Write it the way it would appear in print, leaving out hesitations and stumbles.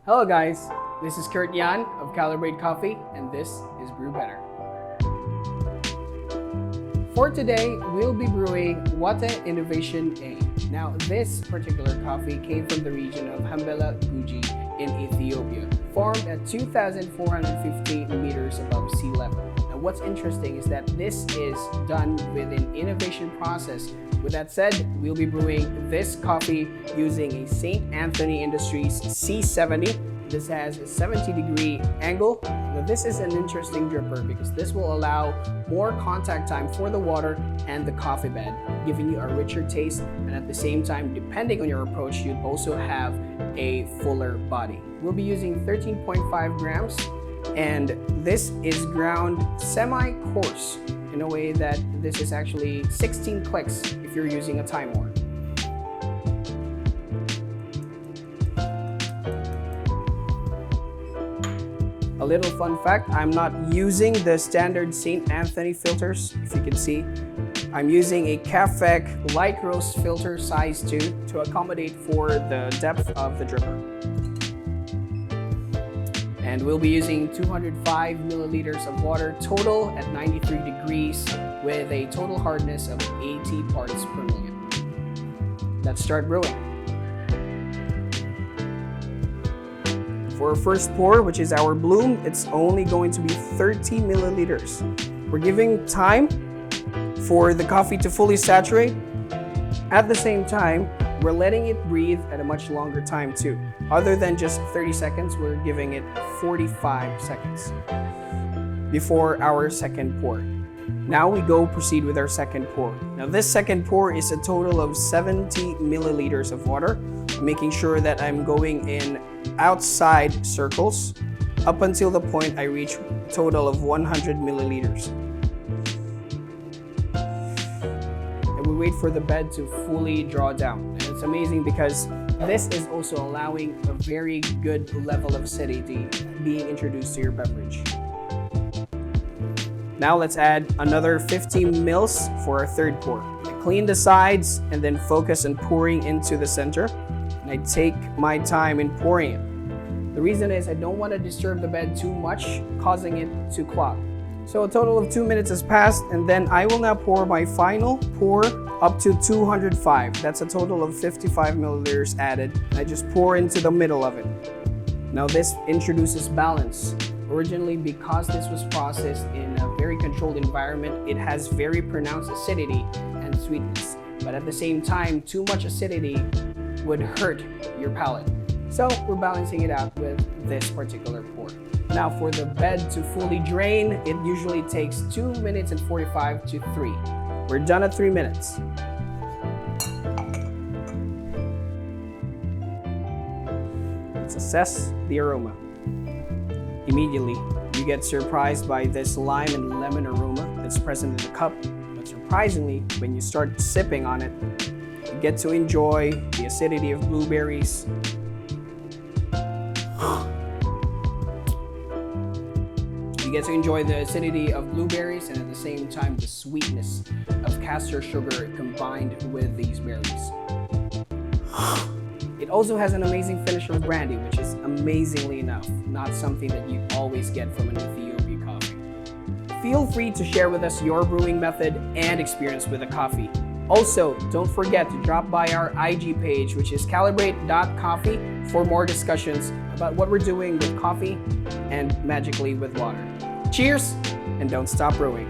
Hello guys, this is Kert Jan of Calibrate Coffee and this is Brew Better. For today, we'll be brewing Wate Innovation A. Now this particular coffee came from the region of Hambela Guji in Ethiopia, formed at 2,450 meters above sea level. Now what's interesting is that this is done with an innovation process. With that said, we'll be brewing this coffee using a St. Anthony Industries C70. This has a 70-degree angle. Now this is an interesting dripper because this will allow more contact time for the water and the coffee bed, giving you a richer taste, and at the same time, depending on your approach, you'd also have a fuller body. We'll be using 13.5 grams, and this is ground semi-coarse in a way that this is actually 16 clicks if you're using a time war. A little fun fact, I'm not using the standard St. Anthony filters, if you can see. I'm using a CAFEC light roast filter size 2 to accommodate for the depth of the dripper. And we'll be using 205 milliliters of water total at 93 degrees with a total hardness of 80 parts per million. Let's start brewing. For our first pour, which is our bloom, it's only going to be 30 milliliters. We're giving time for the coffee to fully saturate. At the same time, we're letting it breathe at a much longer time too. Other than just 30 seconds, we're giving it 45 seconds before our second pour. Now we proceed with our second pour. Now this second pour is a total of 70 milliliters of water, making sure that I'm going in outside circles up until the point I reach a total of 100 milliliters. And we wait for the bed to fully draw down. And it's amazing because this is also allowing a very good level of acidity being introduced to your beverage. Now let's add another 50 mils for our third pour. I clean the sides and then focus on pouring into the center. And I take my time in pouring it. The reason is I don't want to disturb the bed too much, causing it to clog. So a total of 2 minutes has passed, and then I will now pour my final pour up to 205. That's a total of 55 milliliters added. I just pour into the middle of it. Now this introduces balance. Originally, because this was processed in a very controlled environment, it has very pronounced acidity and sweetness. But at the same time, too much acidity would hurt your palate. So we're balancing it out with this particular pour. Now for the bed to fully drain, it usually takes 2 minutes and 45 to 3. We're done at 3 minutes. Let's assess the aroma. Immediately, you get surprised by this lime and lemon aroma that's present in the cup. But surprisingly, when you start sipping on it, you get to enjoy the acidity of blueberries. You get to enjoy the acidity of blueberries and at the same time the sweetness of castor sugar combined with these berries. It also has an amazing finish of brandy, which is amazingly enough not something that you always get from an Ethiopia coffee. Feel free to share with us your brewing method and experience with the coffee. Also, don't forget to drop by our IG page, which is calibrate.coffee, for more discussions about what we're doing with coffee and magically with water. Cheers, and don't stop brewing.